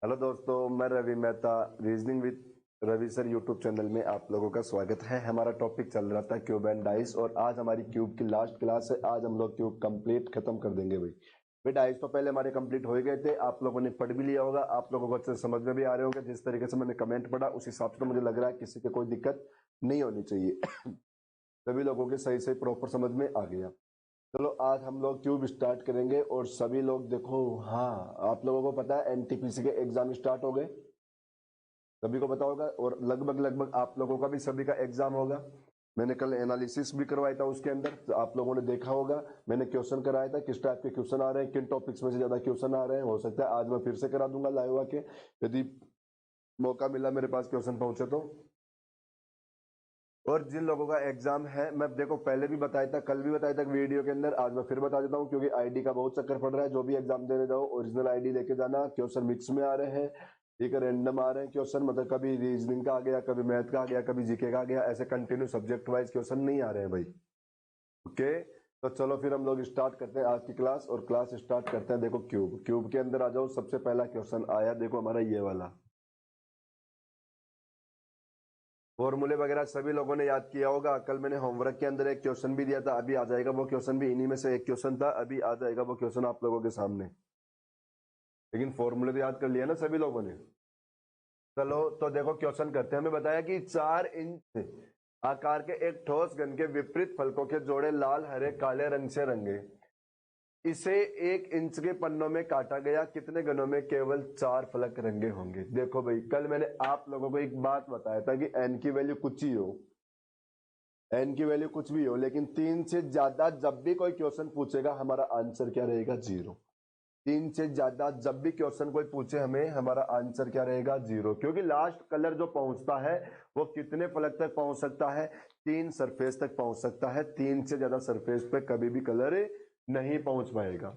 Hello दोस्तों, मैं Ravi Mehta. Reasoning with Ravi sir YouTube channel में आप लोगों का स्वागत है। हमारा टॉपिक चल रहा था क्यूब एंड डाइस और आज हमारी क्यूब की लास्ट क्लास है। आज हम लोग क्यूब कंप्लीट खत्म कर देंगे भाई। डाइस तो पहले हमारे कंप्लीट हो ही गए थे, आप लोगों ने पढ़ भी लिया होगा, आप लोगों को अच्छे से समझ में भी आ रहे होंगे। जिस तरीके से मैंने कमेंट पढ़ा उस हिसाब से तो मुझे लग रहा है किसी की कोई दिक्कत नहीं होनी चाहिए। सभी लोगों के सही सही प्रॉपर समझ में आ गया। चलो आज हम लोग क्यूब स्टार्ट करेंगे और सभी लोग देखो। हाँ, आप लोगों को पता है एनटीपीसी के एग्जाम स्टार्ट हो गए, सभी को पता होगा। और लगभग लगभग आप लोगों का भी सभी का एग्जाम होगा। मैंने कल एनालिसिस भी करवाया था, उसके अंदर तो आप लोगों ने देखा होगा। मैंने क्वेश्चन कराया था किस टाइप के क्वेश्चन आ रहे हैं, किन टॉपिक्स में से ज्यादा क्वेश्चन आ रहे हैं। हो सकता है आज मैं फिर से करा दूंगा लाइव आके, यदि मौका मिला मेरे पास क्वेश्चन पहुंचे तो। और जिन लोगों का एग्जाम है, मैं देखो पहले भी बताया था, कल भी बताया था वीडियो के अंदर, आज मैं फिर बता देता हूँ क्योंकि आईडी का बहुत चक्कर पड़ रहा है। जो भी एग्जाम देने जाओ ओरिजिनल आईडी लेके जाना। क्वेश्चन मिक्स में आ रहे हैं, ठीक है, रैंडम आ रहे हैं क्वेश्चन, मतलब कभी रीजनिंग का आ गया, कभी मैथ का आ गया, कभी जीके का आ गया, ऐसे कंटिन्यू सब्जेक्ट वाइज क्वेश्चन नहीं आ रहे हैं भाई। ओके, तो चलो फिर हम लोग स्टार्ट करते हैं आज की क्लास। और क्लास स्टार्ट करते हैं। देखो क्यूब क्यूब के अंदर आ जाओ। सबसे पहला क्वेश्चन आया, देखो हमारा ये वाला। फॉर्मूले वगैरह सभी लोगों ने याद किया होगा। कल मैंने होमवर्क के अंदर एक क्वेश्चन भी दिया था, अभी आ जाएगा वो क्वेश्चन भी। इन्हीं में से एक क्वेश्चन था, अभी आ जाएगा वो क्वेश्चन आप लोगों के सामने। लेकिन फॉर्मूले तो याद कर लिया ना सभी लोगों ने। चलो तो देखो क्वेश्चन करते हैं। हमें बताया कि 4 इंच आकार के एक ठोस घन के विपरीत फलकों के जोड़े लाल हरे काले रंग से रंगे। इसे 1 इंच के पन्नों में काटा गया, कितने घनों में केवल 4 फलक रंगे होंगे। देखो भाई, कल मैंने आप लोगों को एक बात बताया था कि एन की वैल्यू कुछ ही हो, एन की वैल्यू कुछ भी हो, लेकिन 3 से ज्यादा जब भी कोई क्वेश्चन पूछेगा हमारा आंसर क्या रहेगा, 0। 3 से ज्यादा जब भी क्वेश्चन कोई पूछे हमें, हमारा आंसर क्या रहेगा, 0। क्योंकि लास्ट कलर जो पहुंचता है वो कितने फलक तक पहुंच सकता है, 3 सरफेस तक पहुंच सकता है। 3 से ज्यादा सरफेस पे कभी भी कलर नहीं पहुंच पाएगा।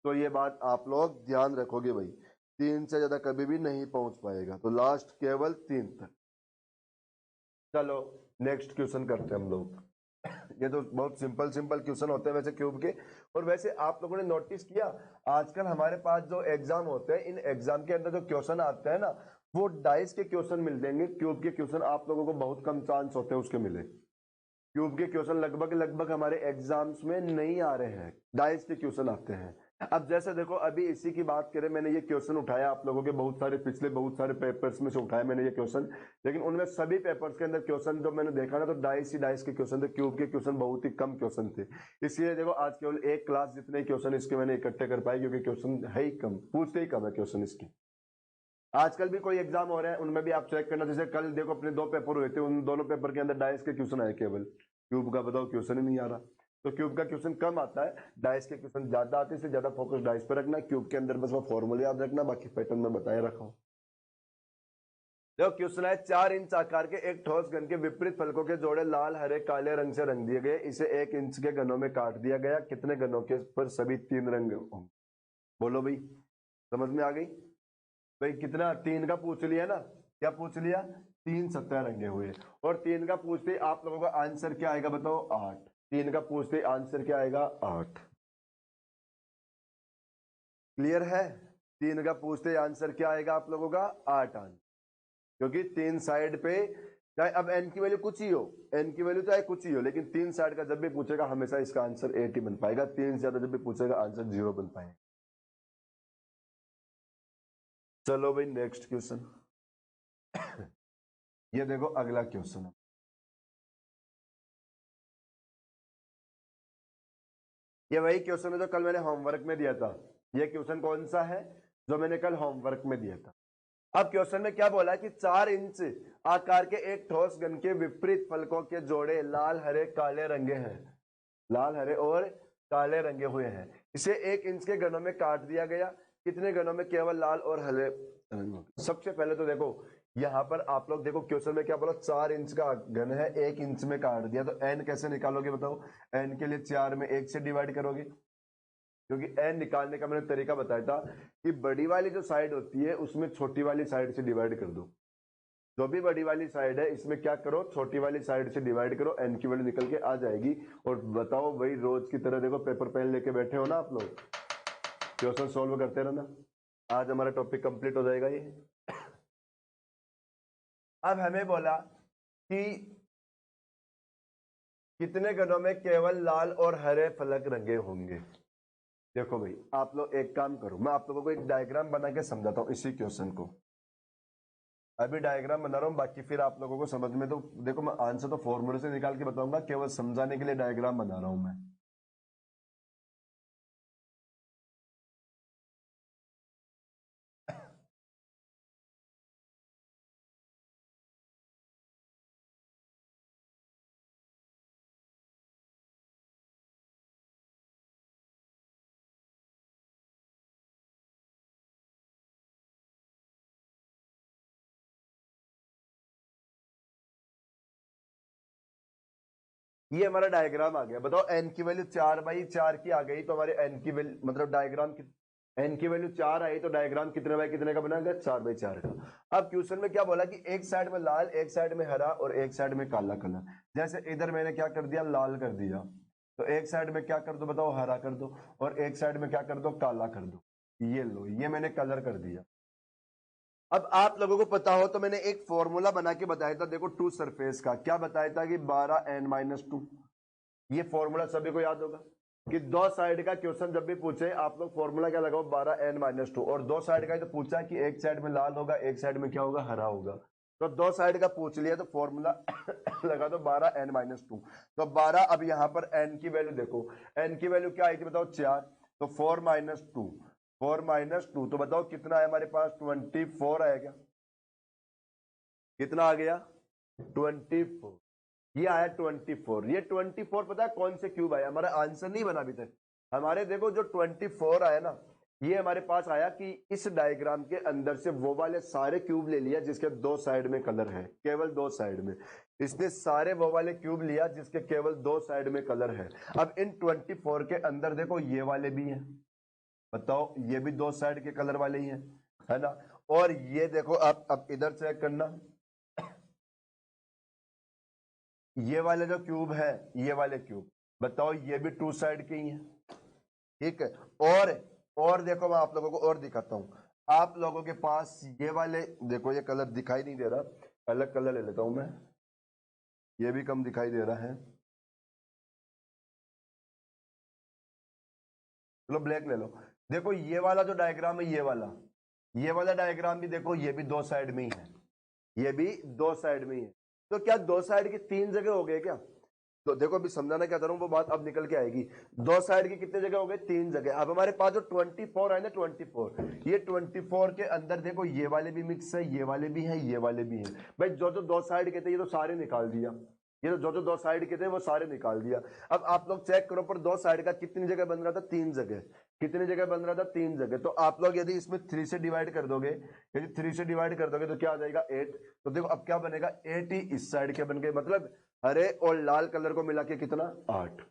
तो ये बात आप लोग ध्यान रखोगे भाई, 3 से ज्यादा कभी भी नहीं पहुंच पाएगा, तो लास्ट केवल 3 तक। चलो नेक्स्ट क्वेश्चन करते हैं हम लोग। ये तो बहुत सिंपल सिंपल क्वेश्चन होते हैं वैसे क्यूब के। और वैसे आप लोगों ने नोटिस किया, आजकल हमारे पास जो एग्जाम होते हैं, इन एग्जाम के अंदर जो क्वेश्चन आते हैं ना, वो डाइस के क्वेश्चन मिल देंगे। क्यूब के क्वेश्चन आप लोगों को बहुत कम चांस होते हैं उसके मिले। क्यूब के क्वेश्चन लगभग लगभग हमारे एग्जाम्स में नहीं आ रहे हैं, डाइस के क्वेश्चन आते हैं। अब जैसे देखो, अभी इसी की बात करें, मैंने ये क्वेश्चन उठाया आप लोगों के बहुत सारे पिछले बहुत सारे पेपर्स में से उठाया मैंने ये क्वेश्चन। लेकिन उनमें सभी पेपर्स के अंदर क्वेश्चन जो मैंने देखा ना, तो डाइस ही डाइस के क्वेश्चन थे, क्यूब के क्वेश्चन बहुत ही कम क्वेश्चन थे। इसलिए देखो आज केवल एक क्लास जितने क्वेश्चन इसके मैंने इकट्ठे कर पाए, क्योंकि क्वेश्चन है ही कम, पूछते ही कम है क्वेश्चन इसके। आजकल भी कोई एग्जाम हो रहा है उनमें भी आप चेक करना, जैसे कल देखो अपने 2 पेपर हुए थे, उन दोनों पेपर के अंदर डाइस के क्वेश्चन आए केवल। क्यूब का बताओ क्वेश्चन ही नहीं आ रहा। तो क्यूब का क्वेश्चन कम आता है, डाइस के क्वेश्चन ज्यादा आते हैं, इसलिए ज्यादा फोकस डाइस पर रखना। क्यूब के अंदर बस वो फॉर्मूले याद रखना, बाकी पैटर्न में बताए रखा हूं। देखो क्वेश्चन है, 4 इंच आकार के एक ठोस घन के विपरीत फलकों के जोड़े लाल हरे काले रंग से रंग दिए गए। इसे 1 इंच के घनों में काट दिया गया, कितने घनों के पर सभी 3 रंग होंगे। बोलो भाई, समझ में आ गई भाई? कितना, 3 का पूछ लिया ना, क्या पूछ लिया, 3 सतह रंगे हुए। और 3 का पूछते ही आप लोगों का आंसर क्या आएगा बताओ, 8। 3 का पूछते ही आंसर क्या आएगा, 8। क्लियर है? 3 का पूछते ही आंसर क्या आएगा आप लोगों का, 8 आंसर। क्योंकि 3 साइड पे, चाहे अब एन की वैल्यू कुछ ही हो, एन की वैल्यू चाहे कुछ ही हो, लेकिन 3 साइड का जब भी पूछेगा हमेशा इसका आंसर 8 ही बन पाएगा। 3 से ज्यादा जब भी पूछेगा आंसर 0 बन पाएगा। चलो भाई नेक्स्ट क्वेश्चन। ये देखो अगला क्वेश्चन है। ये वही क्वेश्चन है जो कल मैंने होमवर्क में दिया था। ये क्वेश्चन कौन सा है जो मैंने कल होमवर्क में दिया था? अब क्वेश्चन में क्या बोला कि 4 इंच आकार के एक ठोस घन के विपरीत फलकों के जोड़े लाल हरे काले रंगे हैं, लाल हरे और काले रंगे हुए हैं। इसे 1 इंच के घनों में काट दिया गया, कितने घनों में केवल लाल और हरे रंग होंगे। सबसे पहले तो देखो यहां पर आप लोग देखो क्वेश्चन में क्या बोला, 4 इंच का घन है, 1 इंच में काट दिया, तो एन कैसे निकालोगे बताओ? एन के लिए 4 में 1 से डिवाइड करोगे, क्योंकि एन निकालने का मैंने तरीका बताया था कि बड़ी वाली जो साइड होती है उसमें छोटी वाली साइड से डिवाइड कर दो। जो भी बड़ी वाली साइड है इसमें क्या करो, छोटी वाली साइड से डिवाइड करो, एन की वैल्यू निकल के आ जाएगी। और बताओ वही रोज की तरह देखो पेपर पेन लेके बैठे हो ना आप लोग, क्वेश्चन सोल्व करते रहना। आज हमारा टॉपिक कंप्लीट हो जाएगा ये। अब हमें बोला कि कितने गणों में केवल लाल और हरे फलक रंगे होंगे। देखो भाई, आप लोग एक काम करो, मैं आप लोगों को एक डायग्राम बना के समझाता हूं इसी क्वेश्चन को। अभी डायग्राम बना रहा हूं, बाकी फिर आप लोगों को समझ में, तो देखो मैं आंसर तो फॉर्मूले से निकाल के बताऊंगा, केवल समझाने के लिए डायग्राम बना रहा हूं मैं। ये हमारा डायग्राम आ गया। बताओ एन की वैल्यू 4/4 की आ गई तो हमारे एन की वैल्यू मतलब डायग्राम की एन की वैल्यू 4 आई तो डायग्राम कितने बाय कितने का बना? 4/4 का। अब क्वेश्चन में क्या बोला कि एक साइड में लाल, एक साइड में हरा और एक साइड में काला कलर। जैसे इधर मैंने क्या कर दिया, लाल कर दिया, तो एक साइड में क्या कर दो बताओ, हरा कर दो, और एक साइड में क्या कर दो, काला कर दो। ये लो, ये मैंने कलर कर दिया। अब आप लोगों को पता हो तो मैंने एक फॉर्मूला बना के बताया था, देखो टू सरफेस का। क्या बताया था कि 12n-2। ये फॉर्मूला सभी को याद होगा कि दो साइड का क्वेश्चन जब भी पूछे आप लोग फॉर्मूला क्या लगाओ, 12n-2। और दो साइड का ही तो पूछा कि एक साइड में लाल होगा, एक साइड में क्या होगा, हरा होगा। तो दो साइड का पूछ लिया तो फॉर्मूला लगा दो 12n-2। तो 12, अब यहां पर n की वैल्यू देखो, n की वैल्यू क्या आई थी बताओ, 4। तो 4-2 तो बताओ कितना है हमारे पास, 24 आएगा। कितना आ गया, 24। ये आया 24। ये 24 पता है कौन से क्यूब आया? हमारा आंसर नहीं बना अभी तक। हमारे देखो जो 24 आया ना, ये हमारे पास आया कि इस डायग्राम के अंदर से वो वाले सारे क्यूब ले लिया जिसके दो साइड में कलर है, केवल दो साइड में। इसने सारे वो वाले क्यूब लिया जिसके केवल दो साइड में कलर है। अब इन 24 के अंदर देखो ये वाले भी हैं, बताओ ये भी दो साइड के कलर वाले ही हैं, है ना। और ये देखो आप अब इधर चेक करना, ये वाले जो क्यूब है, ये वाले क्यूब बताओ ये भी टू साइड के ही हैं, ठीक है। और देखो मैं आप लोगों को और दिखाता हूं। आप लोगों के पास ये वाले देखो, ये कलर दिखाई नहीं दे रहा, अलग कलर ले लेता हूं मैं, ये भी कम दिखाई दे रहा है, चलो ब्लैक ले लो। देखो ये वाला जो डायग्राम है, ये वाला डायग्राम भी देखो, ये भी दो साइड में ही है, ये भी दो साइड में ही है। तो क्या दो साइड की तीन जगह हो गए क्या? तो देखो अभी समझाना क्या चाह रहा हूं वो बात अब निकल के आएगी। दो साइड की कितने जगह हो गए, तीन जगह। अब हमारे पास जो 24 है ना, 24, ये 24 के अंदर देखो ये वाले भी मिक्स है, ये वाले भी हैं, ये वाले भी हैं। भाई जो जो दो साइड के थे ये तो सारे निकाल दिया, ये तो जो जो दो साइड के थे वो सारे निकाल दिया। अब आप लोग चेक करो पर दो साइड का कितनी जगह बन रहा था, तीन जगह। कितनी जगह बन रहा था, तीन जगह। तो आप लोग यदि इसमें 3 से डिवाइड कर दोगे, यदि 3 से डिवाइड कर दोगे तो क्या आ जाएगा, 8। तो देखो अब क्या बनेगा, 8 ही इस साइड के बन गए, मतलब हरे और लाल कलर को मिला के कितना, 8।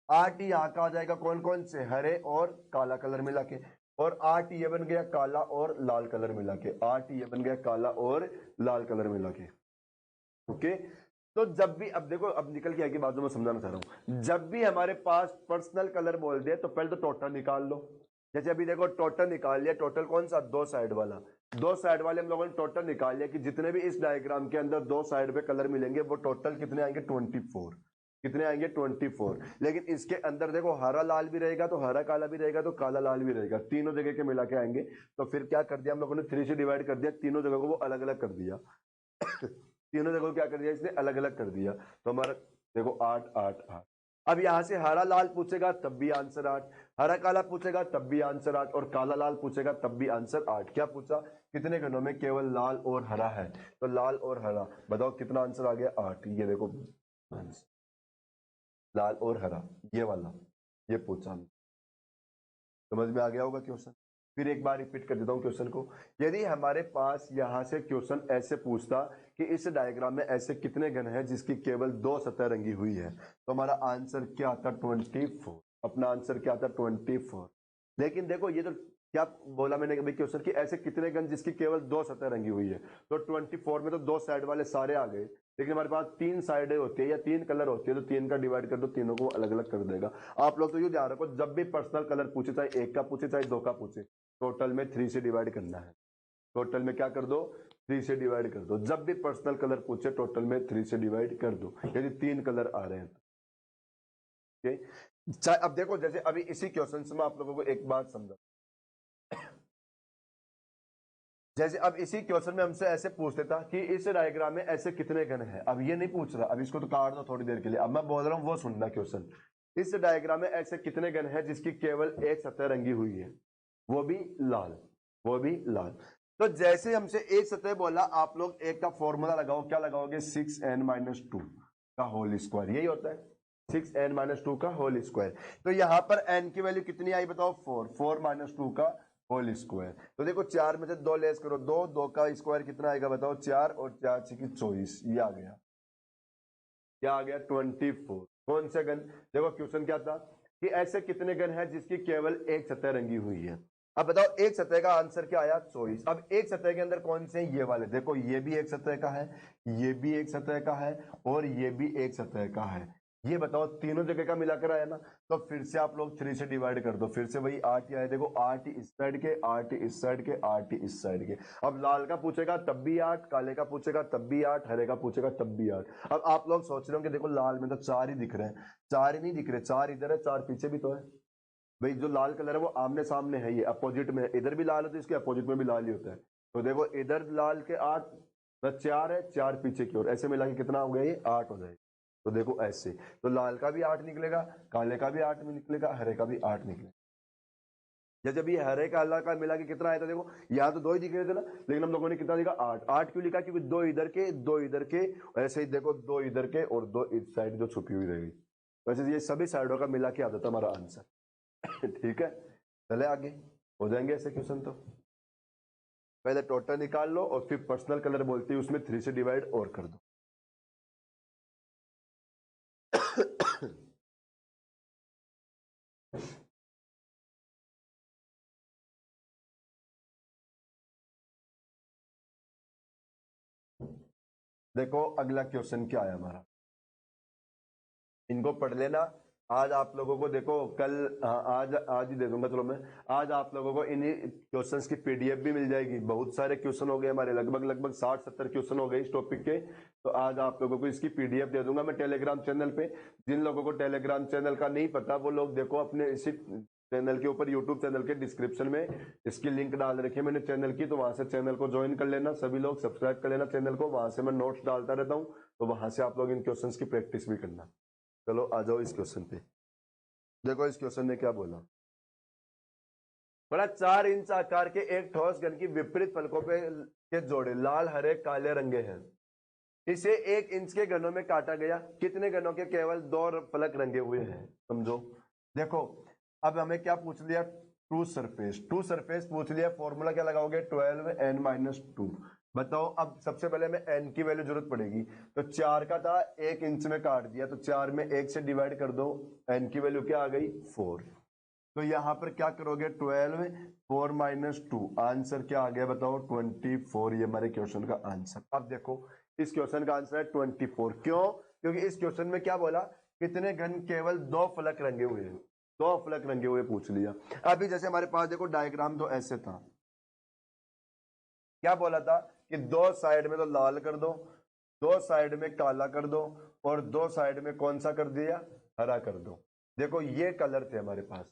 8 ही यहाँ का आ जाएगा, कौन कौन से, हरे और काला कलर मिला के। और 8 ये बन गया काला और लाल कलर मिला के, 8 ये बन गया काला और लाल कलर मिला के। ओके। तो जब भी, अब देखो अब निकल के आगे बात जो मैं समझाना चाह रहा हूं, जब भी हमारे पास पर्सनल कलर बोल दे तो पहले तो टोटल निकाल लो। जैसे अभी देखो टोटल निकाल लिया, टोटल कौन सा, दो साइड वाला। दो साइड वाले हम लोगों ने टोटल निकाल लिया कि जितने भी इस डायग्राम के अंदर दो साइड पे कलर मिलेंगे वो टोटल कितने आएंगे, 24। कितने आएंगे, 24। लेकिन इसके अंदर देखो हरा लाल भी रहेगा तो हरा काला भी रहेगा तो काला लाल भी रहेगा, तीनों जगह के मिला के आएंगे। तो फिर क्या कर दिया हम लोगों ने, 3 से डिवाइड कर दिया, तीनों जगह को वो अलग अलग कर दिया। तीनों जगह क्या कर दिया इसने, अलग अलग कर दिया। तो हमारा देखो 8 8 8। अब यहां से हरा लाल पूछेगा तब भी आंसर 8, हरा काला पूछेगा तब भी आंसर 8, और काला लाल पूछेगा तब भी आंसर 8। क्या पूछा, कितने गणों में केवल लाल और हरा है? तो लाल और हरा, बताओ कितना आंसर आ गया, 8। ये देखो आंसर, लाल और हरा, ये वाला, ये पूछा हमने। समझ में आ गया होगा क्वेश्चन? फिर एक बार रिपीट कर देता हूं क्वेश्चन को। यदि हमारे पास यहां से क्वेश्चन ऐसे पूछता कि इस डायग्राम में ऐसे कितने घन हैं जिसकी केवल दो सतह रंगी हुई है, तो हमारा आंसर क्या आता, 24। अपना आंसर क्या आता, 24। लेकिन देखो ये तो क्या बोला मैंने कभी क्वेश्चन कि ऐसे कितने घन जिसकी केवल दो सतह रंगी हुई है, तो 24 में तो दो साइड वाले सारे आ गए। लेकिन हमारे पास तीन साइडें होती है या तीन कलर होती है, तो तीन का डिवाइड कर दो, तीनों को अलग अलग कर देगा। आप लोग तो ये ध्यान रखो, जब भी पर्सनल कलर पूछे, चाहे एक का पूछे चाहे दो का पूछे, टोटल में 3 से डिवाइड करना है। टोटल में क्या कर दो, 3 से डिवाइड कर दो। जब भी पर्सनल कलर पूछे टोटल में 3 से डिवाइड कर दो, यदि 3 कलर आ रहे हैं तो। अब देखो, जैसे अभी इसी क्वेश्चन में आप लोगों को एक बात समझा, जैसे अब इसी क्वेश्चन में हमसे ऐसे पूछते था कि इस डायग्राम में ऐसे कितने घन है। अब ये नहीं पूछ रहा, अब इसको तो काट दो थोड़ी देर के लिए, अब मैं बोल रहा हूँ वो सुनना क्वेश्चन। इस डायग्राम में ऐसे कितने घन है जिसकी केवल एक सतह रंगी हुई है, वो भी लाल, वो भी लाल। तो जैसे हमसे एक सतह बोला, आप लोग एक का फॉर्मूला लगाओ, क्या लगाओगे, 6n-2 का होल स्क्वायर, यही होता है 6n-2 का होल स्क्वायर। तो यहां पर n की वैल्यू कितनी आई बताओ, 4 का होल स्क्वायर। तो देखो 4 में से 2 लेस करो, 2 का स्क्वायर कितना आएगा बताओ, 4 और 4 की 24, ये आ गया, क्या आ गया, 24। कौन से गन, देखो क्वेश्चन क्या था कि ऐसे कितने गन है जिसकी केवल एक सतह रंगी हुई है। अब बताओ एक सतह का आंसर क्या आया, 24। अब एक सतह के अंदर कौन से हैं, ये वाले, देखो ये भी एक सतह का है, ये भी एक सतह का है, और ये भी एक सतह का है। ये बताओ तीनों जगह का मिलाकर आया ना, तो फिर से आप लोग 3 से डिवाइड कर दो, फिर से वही 8 ही आए। देखो 8 इस साइड के, 8 इस साइड के, 8 इस साइड के। अब लाल का पूछेगा तब भी 8, काले का पूछेगा तब भी 8, हरे का पूछेगा तब भी 8। अब आप लोग सोच रहे हो कि देखो लाल में तो 4 ही दिख रहे हैं, 4 ही नहीं दिख रहे, 4 इधर है, 4 पीछे भी तो है। भाई जो लाल कलर है वो आमने सामने है, ये अपोजिट में है, इधर भी लाल है तो इसके अपोजिट में भी लाल ही होता है। तो देखो इधर लाल के 8, 4 है, 4 पीछे की ओर, ऐसे मिला के कितना हो गया, ये 8 हो जाएगा। तो देखो ऐसे, तो लाल का भी 8 निकलेगा, काले का भी 8 में निकलेगा, हरे का भी 8 निकलेगा। जैसे अभी हरे काला का मिला के कितना आया था, देखो यहाँ तो 2 ही दिख रहे थे ना, लेकिन हम लोगों ने कितना लिखा, 8। 8 क्यों लिखा, क्योंकि 2 इधर के, 2 इधर के, ऐसे ही देखो 2 इधर के और 2 इस साइड जो छुपी हुई रहेगी। वैसे ये सभी साइडों का मिला के आ जाता हमारा आंसर। ठीक है, चले आगे, हो जाएंगे ऐसे क्वेश्चन। तो पहले टोटल निकाल लो और फिर पर्सनल कलर बोलती है उसमें 3 से डिवाइड और कर दो। देखो अगला क्वेश्चन क्या है हमारा, इनको पढ़ लेना। आज आप लोगों को देखो कल, आज आज ही दे दूंगा, चलो मैं आज आप लोगों को इन्हीं क्वेश्चंस की पीडीएफ भी मिल जाएगी। बहुत सारे क्वेश्चन हो गए हमारे, लगभग 60-70 क्वेश्चन हो गए इस टॉपिक के। तो आज आप लोगों को इसकी पीडीएफ दे दूंगा मैं टेलीग्राम चैनल पे। जिन लोगों को टेलीग्राम चैनल का नहीं पता वो लोग देखो अपने इसी चैनल के ऊपर, यूट्यूब चैनल के डिस्क्रिप्शन में इसकी लिंक डाल रखी है मैंने चैनल की, तो वहां से चैनल को ज्वाइन कर लेना। सभी लोग सब्सक्राइब कर लेना चैनल को, वहां से मैं नोट्स डालता रहता हूँ, तो वहां से आप लोग इन क्वेश्चन की प्रैक्टिस भी करना। चलो आ जाओ इस क्वेश्चन पे। देखो इस क्वेश्चन ने क्या बोला, बोला 4 इंच आकार के एक ठोस घन की विपरीत फलकों पे के जोड़े लाल हरे काले रंगे हैं। इसे 1 इंच के घनों में काटा गया, कितने घनों के केवल 2 फलक रंगे हुए हैं, समझो। देखो अब हमें क्या पूछ लिया, टू सरफेस, टू सरफेस पूछ लिया। फॉर्मूला क्या लगाओगे, 12n-2। बताओ अब सबसे पहले हमें n की वैल्यू जरूरत पड़ेगी, तो 4 का था 1 इंच में काट दिया, तो 4 में 1 से डिवाइड कर दो, n की वैल्यू क्या आ गई, 4। तो यहां पर क्या करोगे, 12 4-2, आंसर क्या आ गया बताओ, 24। ये हमारे क्वेश्चन का आंसर। अब देखो इस क्वेश्चन का आंसर है 24। क्यों, क्योंकि इस क्वेश्चन में क्या बोला, कितने घन केवल 2 फलक रंगे हुए हैं, 2 फलक रंगे हुए पूछ लिया। अभी जैसे हमारे पास देखो डायग्राम तो ऐसे था, क्या बोला था कि 2 साइड में तो लाल कर दो, 2 साइड में काला कर दो, और 2 साइड में कौन सा कर दिया, हरा कर दो। देखो ये कलर थे हमारे पास।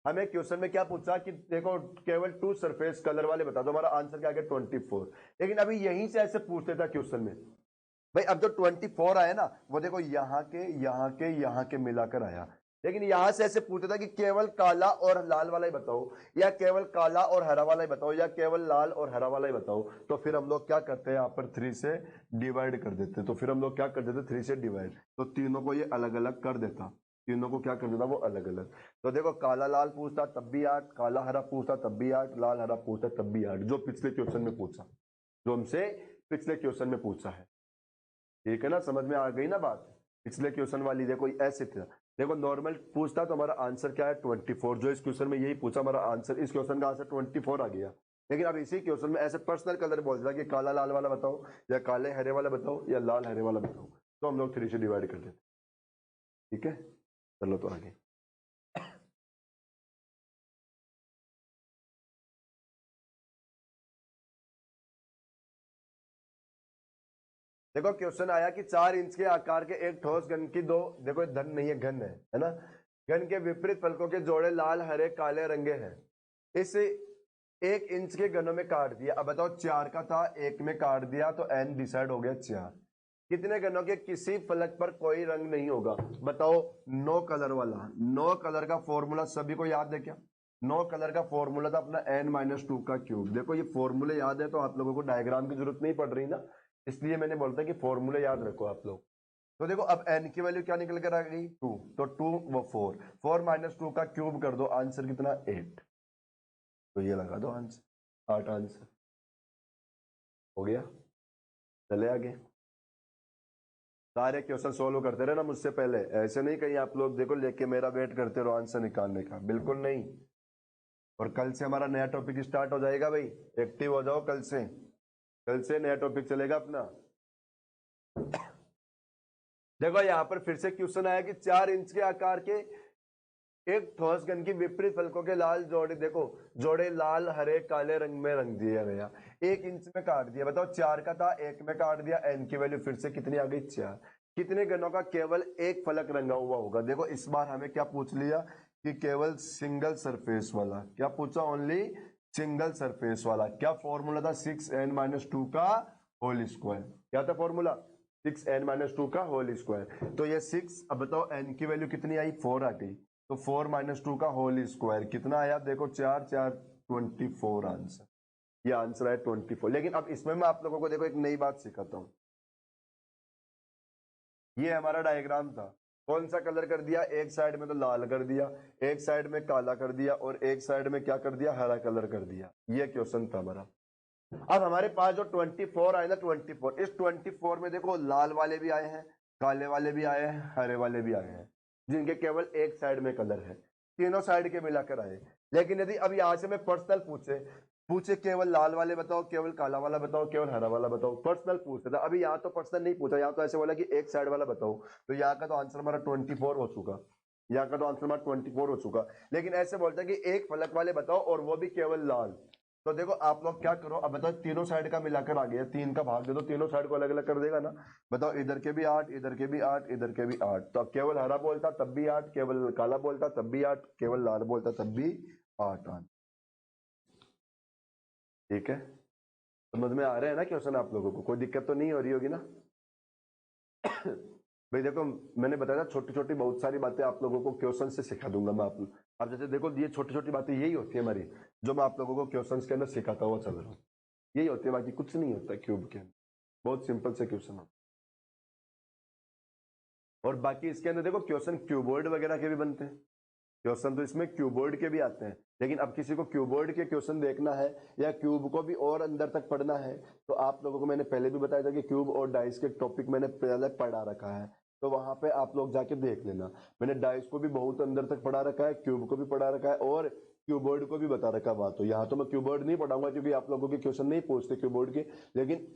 हमें क्वेश्चन में क्या पूछा कि देखो केवल 2 सरफेस कलर वाले बता दो, हमारा आंसर क्या आ गया, 24। लेकिन अभी यहीं से ऐसे पूछते था क्वेश्चन में, भाई अब जो 24 आया ना, वो देखो यहाँ के यहाँ के यहाँ के मिलाकर आया। लेकिन यहां से ऐसे पूछता था कि केवल काला और लाल वाला ही बताओ, या केवल काला और हरा वाला ही बताओ, या केवल लाल और हरा वाला ही बताओ। तो फिर हम लोग क्या करते हैं, यहाँ पर 3 से डिवाइड कर देते। तो फिर हम लोग क्या कर देते, 3 से डिवाइड, तो तीनों को ये अलग अलग कर देता, तीनों को क्या कर देता वो अलग अलग। तो देखो काला लाल पूछता तब भी 8, काला हरा पूछता तब भी 8, लाल हरा पूछता तब भी 8, जो पिछले क्वेश्चन में पूछा, जो हमसे पिछले क्वेश्चन में पूछा है। ठीक है ना, समझ में आ गई ना बात। पिछले क्वेश्चन वाली देखो ऐसे था, देखो नॉर्मल पूछता तो हमारा आंसर क्या है, 24। जो इस क्वेश्चन में यही पूछा, हमारा आंसर, इस क्वेश्चन का आंसर 24 आ गया। लेकिन अब इसी क्वेश्चन में ऐसे पर्सनल कलर बोल रहा कि काला लाल वाला बताओ, या काले हरे वाला बताओ, या लाल हरे वाला बताओ, तो हम लोग 3 से डिवाइड कर देते। ठीक है, चलो तो आगे। देखो क्वेश्चन आया कि 4 इंच के आकार के एक ठोस घन की दो, देखो धन नहीं है घन है ना, घन के विपरीत फलकों के जोड़े लाल हरे काले रंगे हैं, इस 1 इंच के घनों में काट दिया। अब बताओ 4 का था, 1 में काट दिया तो n डिसाइड हो गया 4। कितने घनों के किसी फलक पर कोई रंग नहीं होगा? बताओ। नो कलर वाला, नो कलर का फॉर्मूला सभी को याद है क्या? नो कलर का फॉर्मूला था अपना n-2 का क्यूब। देखो ये फॉर्मूले याद है तो आप लोगों को डायग्राम की जरूरत नहीं पड़ रही ना, इसलिए मैंने बोलता कि फॉर्मूले याद रखो आप लोग। तो देखो अब n की वैल्यू क्या निकल कर आ गई? 2, तो 2 वो 4, 4 - 2 का क्यूब कर दो, आंसर कितना? 8। तो ये लगा दो आंसर, 8 आंसर हो गया। चले आगे, सारे क्वेश्चन सोल्व करते रहे ना मुझसे पहले, ऐसे नहीं कहीं आप लोग देखो लेके मेरा वेट करते रहो आंसर निकालने का, बिल्कुल नहीं। और कल से हमारा नया टॉपिक स्टार्ट हो जाएगा भाई, एक्टिव हो जाओ कल से, कल से नया टॉपिक चलेगा अपना। देखो यहां पर फिर से क्वेश्चन आया कि 4 इंच के आकार के एक ठोस घन की विपरीत फलकों के लाल जोड़े, देखो जोड़े लाल हरे काले रंग में रंग दिया गया, 1 इंच में काट दिया। बताओ 4 का था, 1 में काट दिया, n की वैल्यू फिर से कितनी आ गई? 4। कितने घनों का केवल एक फलक रंगा हुआ होगा? देखो इस बार हमें क्या पूछ लिया कि केवल सिंगल सरफेस वाला, क्या पूछा? ओनली सिंगल सरफेस वाला। क्या फॉर्मूला था? 6n - 2 का होल स्क्वायर। क्या था फॉर्मूला? 6n - 2 का होल स्क्वायर। तो ये 6, अब बताओ n की वैल्यू कितनी आई? 4 आ गई, तो 4 - 2 का होल स्क्वायर कितना आया? देखो 4 4 24 आंसर, ये आंसर है 24। लेकिन अब इसमें मैं आप लोगों को देखो एक नई बात सिखाता हूं। ये हमारा डायग्राम था, कौन सा कलर कर दिया? एक साइड में तो लाल कर दिया, एक साइड में काला कर दिया, और एक साइड में क्या कर दिया? हरा कलर कर दिया। ये क्वेश्चन था हमारा। अब हमारे पास जो 24 आए ना, 24, इस 24 में देखो लाल वाले भी आए हैं, काले वाले भी आए हैं, हरे वाले भी आए हैं, जिनके केवल एक साइड में कलर है, तीनों साइड के मिलाकर आए। लेकिन यदि अब यहां से मैं पर्सनल पूछे पूछे केवल लाल वाले बताओ, केवल काला वाला बताओ, केवल हरा वाला बताओ, पर्सनल पूछता था। अभी यहाँ तो पर्सनल नहीं पूछा, यहाँ तो ऐसे बोला कि एक साइड वाला बताओ, तो यहाँ का तो आंसर हमारा 24 हो चुका, यहाँ का तो आंसर हमारा 24 हो चुका। लेकिन ऐसे बोलता है कि एक फलक वाले बताओ और वो भी केवल लाल। तो देखो आप लोग क्या करो, अब बताओ तीनों साइड का मिलाकर आ गया, 3 का भाग दे दो, तीनों साइड को अलग अलग कर देगा ना। बताओ इधर के भी 8, इधर के भी 8, इधर के भी 8, तो अब केवल हरा बोलता तब भी 8, केवल काला बोलता तब भी 8, केवल लाल बोलता तब भी 8। ठीक है, समझ में आ रहे हैं ना क्वेश्चन आप लोगों को? कोई दिक्कत तो नहीं हो रही होगी ना? भाई देखो मैंने बताया था छोटी छोटी बहुत सारी बातें आप लोगों को क्वेश्चन से सिखा दूंगा मैं। आप जैसे देखो ये छोटी छोटी बातें यही होती है हमारी, जो मैं आप लोगों को क्वेश्चन के अंदर सिखाता हुआ चल रहा हूँ, यही होती है, बाकी कुछ नहीं होता क्यूब के अंदर। बहुत सिंपल से क्वेश्चन होता है। और बाकी इसके अंदर देखो क्वेश्चन क्यूबोर्ड वगैरह के भी बनते हैं, क्वेश्चन तो इसमें क्यूबोर्ड के भी आते हैं। लेकिन अब किसी को क्यूबोर्ड के क्वेश्चन देखना है या क्यूब को भी और अंदर तक पढ़ना है, तो आप लोगों को मैंने पहले भी बताया था कि क्यूब और डाइस के टॉपिक मैंने पहले पढ़ा रखा है, तो वहां पे आप लोग जाके देख लेना। मैंने डाइस को भी बहुत अंदर तक पढ़ा रखा है, क्यूब को भी पढ़ा रखा है, और क्यूबोर्ड को भी बता रखा है। तो यहाँ तो मैं क्यूबोर्ड नहीं पढ़ाऊंगा क्योंकि आप लोगों के क्वेश्चन नहीं पूछते क्यूबोर्ड के, लेकिन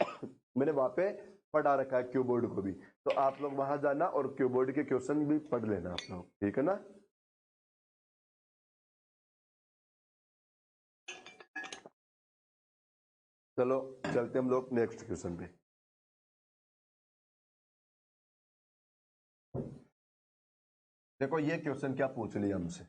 मैंने वहां पे पढ़ा रखा है क्यूबोर्ड को भी, तो आप लोग वहां जाना और क्यूबोर्ड के क्वेश्चन भी पढ़ लेना आप लोग, ठीक है ना? चलो चलते हम लोग नेक्स्ट क्वेश्चन पे। देखो ये क्वेश्चन क्या पूछ लिया हमसे,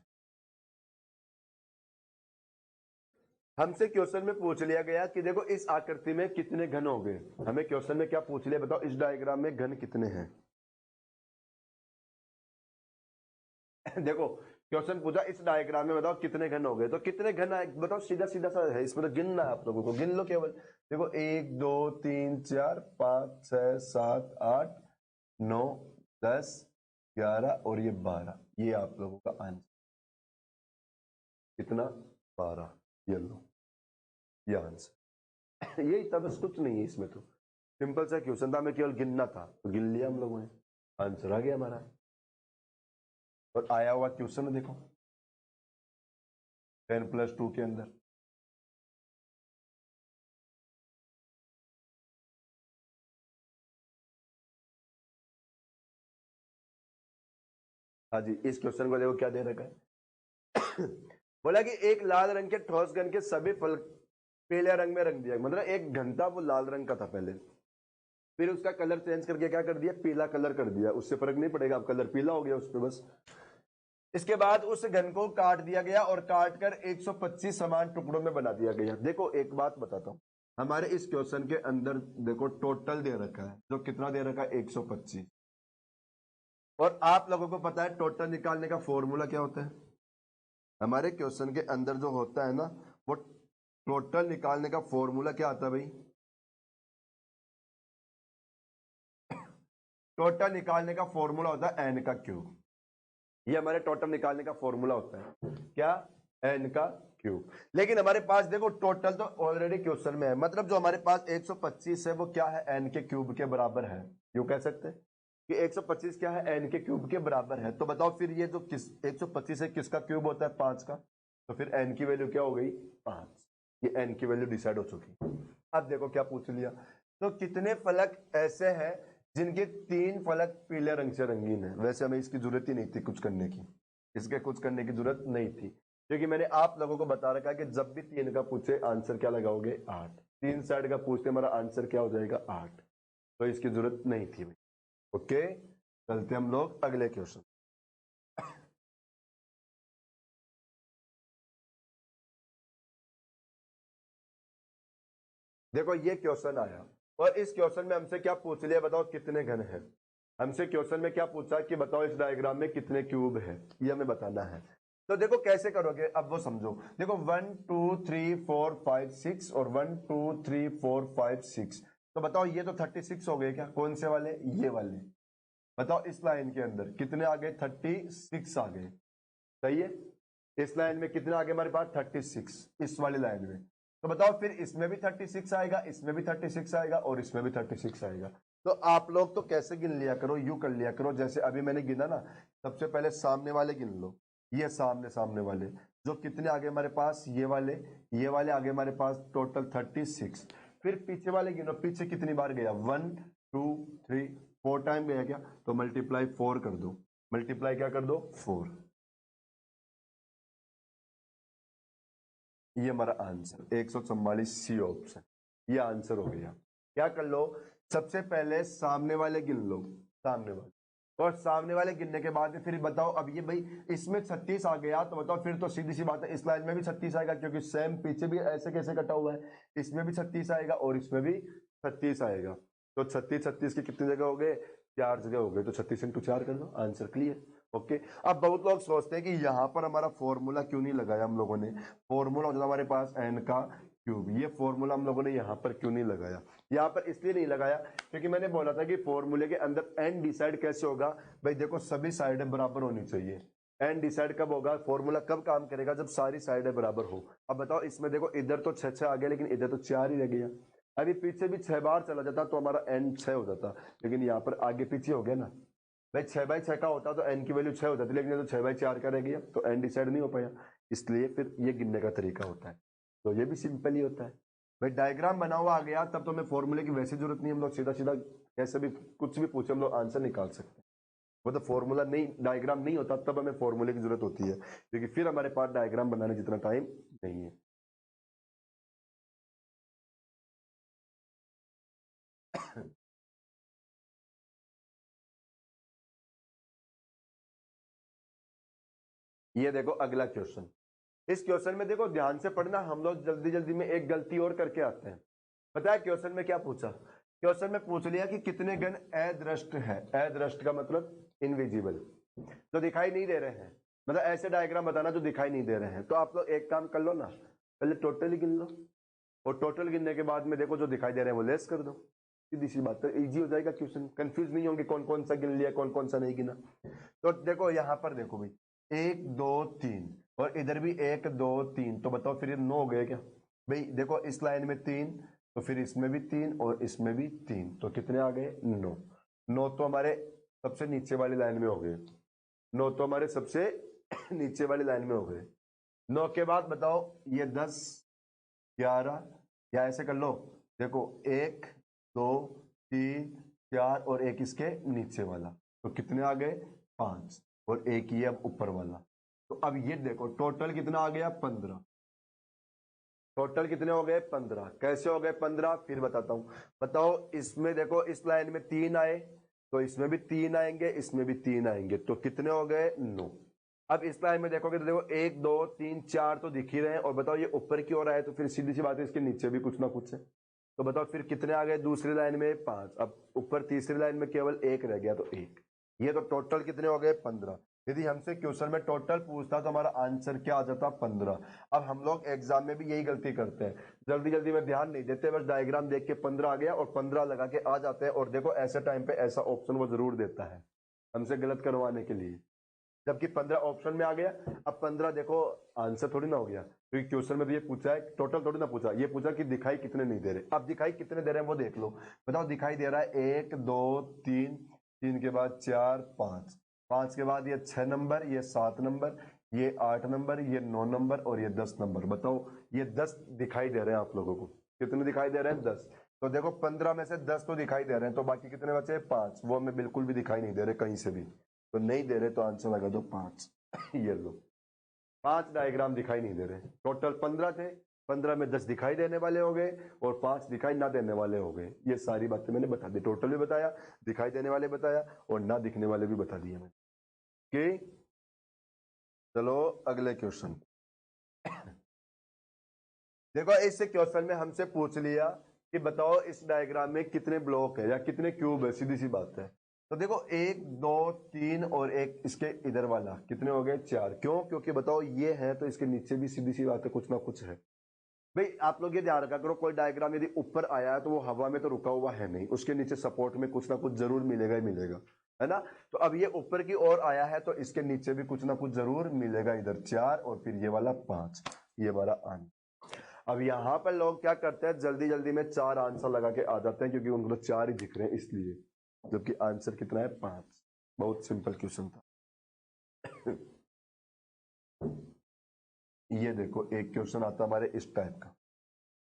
हमसे क्वेश्चन में पूछ लिया गया कि देखो इस आकृति में कितने घन हो गए। हमें क्वेश्चन में क्या पूछ लिया? बताओ इस डायग्राम में घन कितने हैं। देखो क्वेश्चन पूछा इस डायग्राम में बताओ कितने घन हो गए, तो कितने घन आए बताओ? सीधा सीधा सा है, इसमें तो गिनना है आप लोगों को, गिन लो केवल। देखो 1 2 3 4 5 6 7 8 9 10 11 और ये 12, ये आप लोगों का आंसर कितना? 12। ये लो, ये आंसर। यही था, बस कुछ नहीं है इसमें, तो सिंपल सा क्वेश्चन था, हमें केवल गिनना था, तो गिन लिया हम लोगों ने, आंसर आ गया हमारा। और आया हुआ क्वेश्चन देखो 10+2 के अंदर। हाँ जी, इस क्वेश्चन को देखो क्या दे रखा है। बोला कि एक लाल रंग के ठोस घन के सभी फल पीले रंग में रंग दिया, मतलब एक घन था वो लाल रंग का था पहले, फिर उसका कलर चेंज करके क्या कर दिया, पीला कलर कर दिया, उससे फर्क नहीं पड़ेगा, अब कलर पीला हो गया उस पर बस। इसके बाद उस घन को काट दिया गया और काट कर 125 समान टुकड़ों में बना दिया गया। देखो एक बात बताता हूं, हमारे इस क्वेश्चन के अंदर देखो टोटल दे रखा है, जो कितना दे रखा है 125, और आप लोगों को पता है टोटल निकालने का फॉर्मूला क्या होता है। हमारे क्वेश्चन के अंदर जो होता है ना, वो टोटल निकालने का फॉर्मूला क्या आता है भाई, टोटल निकालने का फॉर्मूला होता है एन का क्यूब। ये हमारे टोटल निकालने का फॉर्मूला होता है, क्या, एन का क्यूब। लेकिन हमारे पास देखो टोटल तो ऑलरेडी क्वेश्चन में है, मतलब जो हमारे पास 125 है वो क्या है, एन के क्यूब के बराबर है। यूं कह सकते हैं कि 125 क्या है, एन के क्यूब के बराबर है। तो बताओ फिर ये जो किस 125 है किसका क्यूब होता है, 5 का, तो फिर एन की वैल्यू क्या हो गई, 5। ये एन की वैल्यू डिसाइड हो चुकी। अब देखो क्या पूछ लिया, तो कितने फलक ऐसे हैं जिनके 3 फलक पीले रंग से रंगीन है। वैसे हमें इसकी जरूरत ही नहीं थी कुछ करने की, इसके कुछ करने की जरूरत नहीं थी, क्योंकि मैंने आप लोगों को बता रखा है कि जब भी 3 का पूछे आंसर क्या लगाओगे, 8। 3 साइड का पूछते हमारा आंसर क्या हो जाएगा, 8। तो इसकी जरूरत नहीं थी भाई। ओके, चलते हम लोग अगले क्वेश्चन। देखो ये क्वेश्चन आया और इस क्वेश्चन में हमसे क्या पूछ लिया, बताओ कितने घन है। हमसे क्वेश्चन में क्या पूछा कि बताओ इस डायग्राम में कितने क्यूब है, ये हमें बताना है। तो देखो कैसे करोगे, अब वो समझो। देखो 1 2 3 4 5 6 और 1 2 3 4 5 6, तो बताओ ये तो 36 हो गए क्या, कौन से वाले, ये वाले। बताओ इस लाइन के अंदर कितने आ गए, 36 आ गए, सही है। इस लाइन में कितने आ गए हमारे पास, 36, इस वाली लाइन में। तो बताओ फिर इसमें भी 36 आएगा, इसमें भी 36 आएगा और इसमें भी 36 आएगा। तो आप लोग तो कैसे गिन लिया करो, यूं कर लिया करो जैसे अभी मैंने गिना ना। सबसे पहले सामने वाले गिन लो, ये सामने सामने वाले जो कितने आगे हमारे पास, ये वाले आगे हमारे पास टोटल 36। फिर पीछे वाले गिनो, पीछे कितनी बार गया, 1 2 3 4 टाइम गया क्या, तो मल्टीप्लाई 4 कर दो, मल्टीप्लाई क्या कर दो, 4। ये हमारा आंसर 144 सी ऑप्शन, ये आंसर हो गया। क्या कर लो, सबसे पहले सामने वाले गिन लो, सामने वाले, और सामने वाले गिनने के बाद फिर बताओ, अब ये भाई इसमें 36 आ गया, तो बताओ फिर तो सीधी सी बात है इस लाइन में भी 36 आएगा, क्योंकि सेम पीछे भी ऐसे कैसे कटा हुआ है, इसमें भी 36 आएगा और इसमें भी 36 आएगा। तो 36 36 की कितनी जगह हो गए, 4 जगह हो गए, तो 36 इंटू 4 कर लो, आंसर क्लियर। ओके, अब बहुत लोग सोचते हैं कि यहाँ पर हमारा फॉर्मूला क्यों नहीं लगाया हम लोगों ने। फॉर्मूला होता हमारे पास एन का क्यूब, ये फॉर्मूला हम लोगों ने यहाँ पर क्यों नहीं लगाया। यहाँ पर इसलिए नहीं लगाया क्योंकि मैंने बोला था कि फॉर्मूले के अंदर एन डिसाइड कैसे होगा। भाई देखो सभी साइडें बराबर होनी चाहिए। एन डिसाइड कब होगा, फॉर्मूला कब काम करेगा, जब सारी साइडें बराबर हो। अब बताओ इसमें देखो इधर तो 6 6 आ गया, लेकिन इधर तो 4 ही रह गया। अभी पीछे भी 6 बार चला जाता तो हमारा एन 6 हो जाता, लेकिन यहाँ पर आगे पीछे हो गया ना। भाई 6/6 का होता तो एन की वैल्यू 6 हो जाती, लेकिन ये तो 6/4 का रह गया, तो एन डिसाइड नहीं हो पाया। इसलिए फिर ये गिनने का तरीका होता है, तो ये भी सिंपल ही होता है। भाई डायग्राम बना हुआ आ गया तब तो हमें फॉर्मूले की वैसे जरूरत नहीं, हम लोग सीधा सीधा कैसे भी कुछ भी पूछे हम लोग आंसर निकाल सकते हैं। वो तो फॉर्मूला नहीं, डायग्राम नहीं होता तब हमें फॉर्मूले की जरूरत होती है, क्योंकि फिर हमारे पास डायग्राम बनाने जितना टाइम नहीं है। ये देखो अगला क्वेश्चन। इस क्वेश्चन में देखो ध्यान से पढ़ना, हम लोग जल्दी जल्दी में एक गलती और करके आते हैं। पता है क्वेश्चन में क्या पूछा, क्वेश्चन में पूछ लिया कि कितने घन अदृश्य है। अदृश्य का मतलब इनविजिबल, जो दिखाई नहीं दे रहे हैं, मतलब ऐसे डायग्राम बताना जो दिखाई नहीं दे रहे हैं। तो आप लोग एक काम कर लो ना, पहले टोटल गिन लो, और टोटल गिनने के बाद में देखो जो दिखाई दे रहे हैं वो लेस कर दो। सीधी सी बात है, इजी हो जाएगा क्वेश्चन, कंफ्यूज नहीं होंगे कौन कौन सा गिन लिया कौन कौन सा नहीं गिना। तो देखो यहाँ पर देखो भाई 1 2 3 और इधर भी 1 2 3, तो बताओ फिर ये 9 हो गए क्या। भाई देखो इस लाइन में 3, तो फिर इसमें भी 3 और इसमें भी 3, तो कितने आ गए, 9। 9 तो हमारे सबसे नीचे वाली लाइन में हो गए, 9 तो हमारे सबसे नीचे वाली लाइन में हो गए। 9 के बाद बताओ ये 10 11, या ऐसे कर लो, देखो 1 2 3 4 और एक इसके नीचे वाला, तो कितने आ गए, 5, और एक ये अब ऊपर वाला। तो अब ये देखो टोटल कितना आ गया, 15। टोटल कितने हो गए 15। कैसे हो गए 15 फिर बताता हूं। बताओ इसमें देखो इस लाइन में 3 आए तो इसमें भी 3 आएंगे, इसमें भी 3 आएंगे, तो कितने हो गए 9। अब इस लाइन में देखोगे तो देखो 1 2 3 4 तो दिख ही रहे हैं, और बताओ ये ऊपर की ओर आए तो फिर सीधी सी बात है इसके नीचे भी कुछ ना कुछ है। तो बताओ फिर कितने आ गए दूसरी लाइन में 5। अब ऊपर तीसरी लाइन में केवल 1 रह गया तो 1। ये तो टोटल कितने हो गए 15। यदि हमसे क्वेश्चन में टोटल पूछता तो हमारा आंसर क्या आ जाता 15। अब हम लोग एग्जाम में भी यही गलती करते हैं, जल्दी जल्दी में ध्यान नहीं देते, बस डायग्राम देख के 15 आ गया और 15 लगा के आ जाते हैं। और देखो ऐसे टाइम पे ऐसा ऑप्शन वो जरूर देता है हमसे गलत करवाने के लिए, जबकि 15 ऑप्शन में आ गया। अब 15 देखो आंसर थोड़ी ना हो गया, क्योंकि क्वेश्चन में तो ये पूछा है, टोटल थोड़ी ना पूछा, ये पूछा कि दिखाई कितने नहीं दे रहे। अब दिखाई कितने दे रहे हैं वो देख लो। बताओ दिखाई दे रहा है 1 2 3, 3 के बाद 4 5, 5 के बाद ये 6 नंबर, ये 7 नंबर, ये 8 नंबर, ये 9 नंबर और ये 10 नंबर। बताओ ये 10 दिखाई दे रहे हैं आप लोगों को। कितने दिखाई दे रहे हैं 10। तो देखो 15 में से 10 तो दिखाई दे रहे हैं, तो बाकी कितने बचे 5, वो हमें बिल्कुल भी दिखाई नहीं दे रहे कहीं से भी, तो नहीं दे रहे तो आंसर लगा दो 5। ये लो 5 डायग्राम दिखाई नहीं दे रहे, टोटल 15 थे, 15 में 10 दिखाई देने वाले हो गए और 5 दिखाई ना देने वाले हो गए। ये सारी बातें मैंने बता दी, टोटल भी बताया, दिखाई देने वाले बताया और ना दिखने वाले भी बता दिए मैंने। कि चलो अगले क्वेश्चन। देखो इस क्वेश्चन में हमसे पूछ लिया कि बताओ इस डायग्राम में कितने ब्लॉक है या कितने क्यूब है, सीधी सी बात है। तो देखो 1 2 3 और एक इसके इधर वाला कितने हो गए 4। क्यों? क्योंकि बताओ ये है तो इसके नीचे भी सीधी सी बात है कुछ ना कुछ है। भाई आप लोग ये ध्यान रखा करो, कोई डायग्राम यदि ऊपर आया है तो वो हवा में तो रुका हुआ है नहीं, उसके नीचे सपोर्ट में कुछ ना कुछ जरूर मिलेगा ही मिलेगा, है ना। तो अब ये ऊपर की ओर आया है तो इसके नीचे भी कुछ ना कुछ जरूर मिलेगा, इधर 4 और फिर ये वाला 5, ये हमारा आंसर। अब यहाँ पर लोग क्या करते हैं जल्दी जल्दी में 4 आंसर लगा के आ जाते हैं, क्योंकि उनको तो 4 ही दिख रहे हैं इसलिए, जबकि आंसर कितना है 5। बहुत सिंपल क्वेश्चन था। ये देखो एक क्वेश्चन आता हमारे इस टाइप का।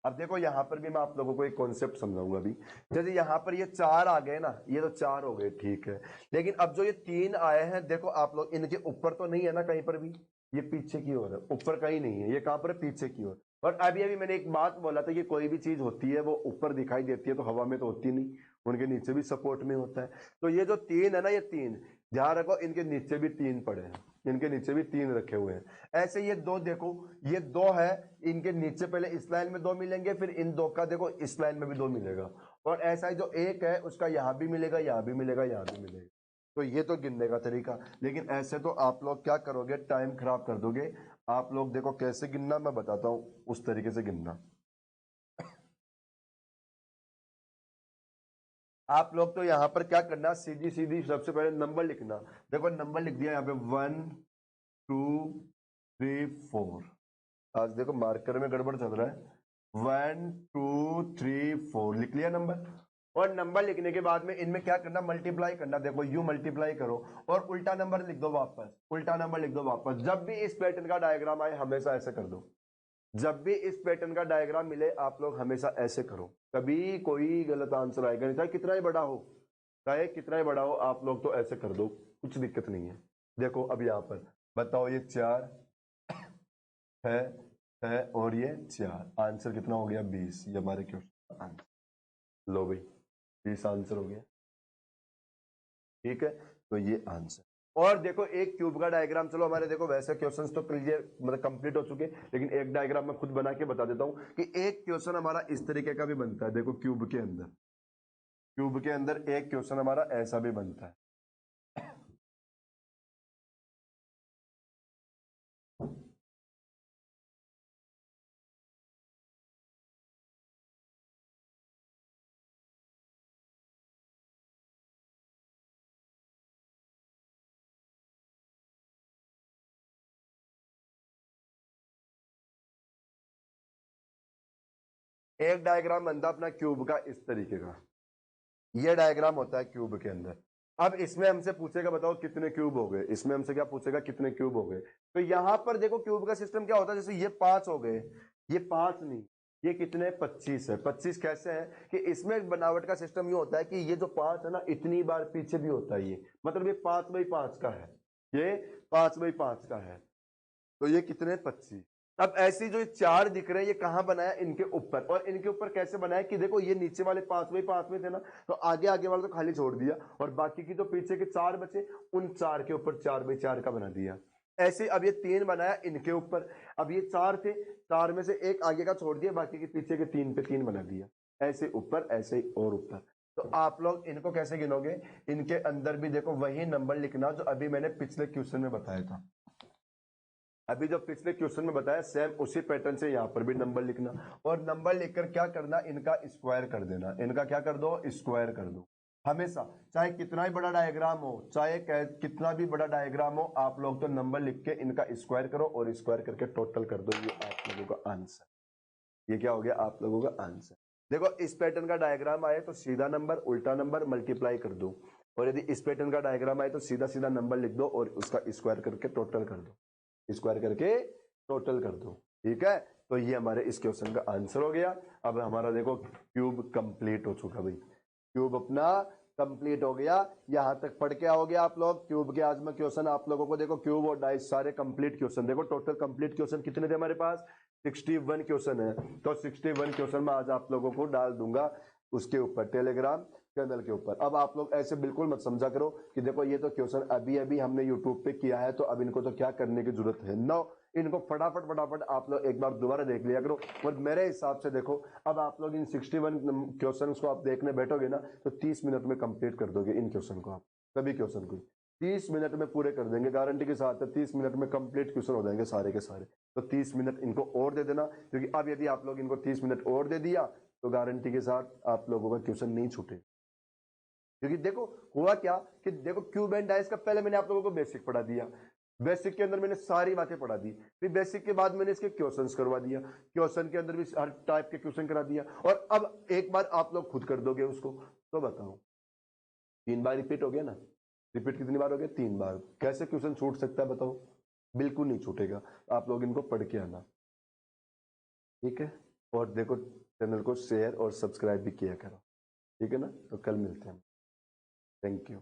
अब देखो यहाँ पर भी मैं आप लोगों को एक कॉन्सेप्ट समझाऊंगा अभी। जैसे यहाँ पर ये 4 आ गए ना, ये तो 4 हो गए ठीक है, लेकिन अब जो ये 3 आए हैं देखो आप लोग, इनके ऊपर तो नहीं है ना कहीं पर भी, ये पीछे की ओर है, ऊपर कहीं नहीं है, ये कहां पर है पीछे की ओर। और अभी अभी मैंने एक बात बोला था कि कोई भी चीज होती है वो ऊपर दिखाई देती है तो हवा में तो होती नहीं, उनके नीचे भी सपोर्ट में होता है। तो ये जो 3 है ना, ये 3 ध्यान रखो, इनके नीचे भी 3 पड़े हैं, इनके नीचे भी 3 रखे हुए हैं। ऐसे ये 2 देखो, ये 2 है, इनके नीचे पहले इस लाइन में 2 मिलेंगे, फिर इन 2 का देखो इस लाइन में भी 2 मिलेगा, और ऐसा ही जो 1 है उसका यहां भी मिलेगा, यहां भी मिलेगा, यहां भी मिलेगा। तो ये तो गिनने का तरीका, लेकिन ऐसे तो आप लोग क्या करोगे टाइम खराब कर दोगे। आप लोग देखो कैसे गिनना मैं बताता हूं, उस तरीके से गिनना। आप लोग तो यहां पर क्या करना, सीधी सीधी सबसे पहले नंबर लिखना। देखो नंबर लिख दिया यहाँ पे 1 2 3 4। आज देखो मार्कर में गड़बड़ चल रहा है। 1 2 3 4 लिख लिया नंबर, और नंबर लिखने के बाद में इनमें क्या करना मल्टीप्लाई करना। देखो यू मल्टीप्लाई करो और उल्टा नंबर लिख दो वापस, उल्टा नंबर लिख दो वापस। जब भी इस पैटर्न का डायग्राम आए हमेशा ऐसे कर दो, जब भी इस पैटर्न का डायग्राम मिले आप लोग हमेशा ऐसे करो, कभी कोई गलत आंसर आएगा नहीं, चाहे कितना ही बड़ा हो, चाहे कितना ही बड़ा हो, आप लोग तो ऐसे कर दो, कुछ दिक्कत नहीं है। देखो अब यहाँ पर बताओ ये 4 है और ये 4, आंसर कितना हो गया 20। ये हमारे क्वेश्चन आंसर, लो भाई 20 आंसर हो गया, ठीक है। तो ये आंसर। और देखो एक क्यूब का डायग्राम, चलो हमारे देखो वैसे क्वेश्चंस तो क्लियर मतलब कंप्लीट हो चुके, लेकिन एक डायग्राम मैं खुद बना के बता देता हूं कि एक क्वेश्चन हमारा इस तरीके का भी बनता है। देखो क्यूब के अंदर, क्यूब के अंदर एक क्वेश्चन हमारा ऐसा भी बनता है। एक डायग्राम बनता है अपना क्यूब का इस तरीके का, ये डायग्राम होता है क्यूब के अंदर। अब इसमें हमसे पूछेगा बताओ कितने क्यूब हो गए, इसमें हमसे क्या पूछेगा कितने क्यूब हो गए। तो यहां पर देखो क्यूब का सिस्टम क्या होता है, जैसे ये 5 हो गए, ये 5 नहीं, ये कितने 25 है। 25 कैसे है कि इसमें बनावट का सिस्टम ये होता है कि ये जो 5 है ना इतनी बार पीछे भी होता है, ये मतलब ये 5 बाई 5 का है, ये 5 बाई 5 का है, तो ये कितने 25। अब ऐसी जो चार दिख रहे हैं ये कहां बनाया, इनके ऊपर। और इनके ऊपर कैसे बनाया कि देखो ये नीचे वाले पांच में थे ना, तो आगे आगे वाला तो खाली छोड़ दिया और बाकी की जो पीछे के चार बचे उन चार के ऊपर 4x4 का बना दिया। ऐसे अब ये 3 बनाया इनके ऊपर। अब ये 4 थे, 4 में से एक आगे का छोड़ दिया, बाकी के पीछे के 3 पे 3 बना दिया। ऐसे ऊपर ऐसे ही और ऊपर। तो आप लोग इनको कैसे गिनोगे, इनके अंदर भी देखो वही नंबर लिखना जो अभी मैंने पिछले क्वेश्चन में बताया था। अभी जो पिछले क्वेश्चन में बताया सेम उसी पैटर्न से यहाँ पर भी नंबर लिखना और नंबर लिखकर क्या करना, इनका स्क्वायर कर देना। इनका क्या कर दो, स्क्वायर कर दो। हमेशा चाहे कितना ही बड़ा डायग्राम हो, चाहे कितना भी बड़ा डायग्राम हो, आप लोग तो नंबर लिख के इनका स्क्वायर करो और स्क्वायर करके टोटल कर दो। ये आप लोगों का आंसर। ये क्या हो गया आप लोगों का आंसर। देखो इस पैटर्न का डायग्राम आए तो सीधा नंबर उल्टा नंबर मल्टीप्लाई कर दो, और यदि इस पैटर्न का डायग्राम आए तो सीधा सीधा नंबर लिख दो और उसका स्क्वायर करके टोटल कर दो, स्क्वायर करके टोटल कर दो। ठीक है, तो ये हमारे इस क्वेश्चन का आंसर हो गया। अब हमारा देखो क्यूब कंप्लीट हो चुका भाई, क्यूब अपना कंप्लीट हो गया। यहां तक पढ़ के आओगे आप लोग क्यूब के। आज मैं क्वेश्चन आप लोगों को देखो क्यूब और डाइस सारे कंप्लीट क्वेश्चन देखो। टोटल कंप्लीट क्वेश्चन कितने थे हमारे पास, 61 क्वेश्चन है। तो 61 क्वेश्चन मैं आज आप लोगों को डाल दूंगा उसके ऊपर, टेलीग्राम चैनल के ऊपर। अब आप लोग ऐसे बिल्कुल मत समझा करो कि देखो ये तो क्वेश्चन अभी अभी हमने यूट्यूब पे किया है तो अब इनको तो क्या करने की जरूरत है। नो, इनको फटाफट फटाफट आप लोग एक बार दोबारा देख लिया करो। और मेरे हिसाब से देखो अब आप लोग इन 61 क्वेश्चन को आप देखने बैठोगे ना तो 30 मिनट में कंप्लीट कर दोगे इन क्वेश्चन को। आप सभी क्वेश्चन को 30 मिनट में पूरे कर देंगे, गारंटी के साथ है। 30 मिनट में कंप्लीट क्वेश्चन हो जाएंगे सारे के सारे। तो 30 मिनट इनको और दे देना, क्योंकि अब यदि आप लोग इनको 30 मिनट और दे दिया तो गारंटी के साथ आप लोगों का क्वेश्चन नहीं छूटे। क्योंकि देखो हुआ क्या कि देखो क्यूब एंड डाइस का पहले मैंने आप लोगों को बेसिक पढ़ा दिया, बेसिक के अंदर मैंने सारी बातें पढ़ा दी, फिर बेसिक के बाद मैंने इसके क्वेश्चंस करवा दिया, क्वेश्चन के अंदर भी हर टाइप के क्वेश्चन करा दिया, और अब एक बार आप लोग खुद कर दोगे उसको। तो बताओ 3 बार रिपीट हो गया ना, रिपीट कितनी बार हो गया, 3 बार। कैसे क्वेश्चन छूट सकता है बताओ, बिल्कुल नहीं छूटेगा। आप लोग इनको पढ़ के आना, ठीक है। और देखो चैनल को शेयर और सब्सक्राइब भी किया करो, ठीक है ना। तो कल मिलते हैं, थैंक यू।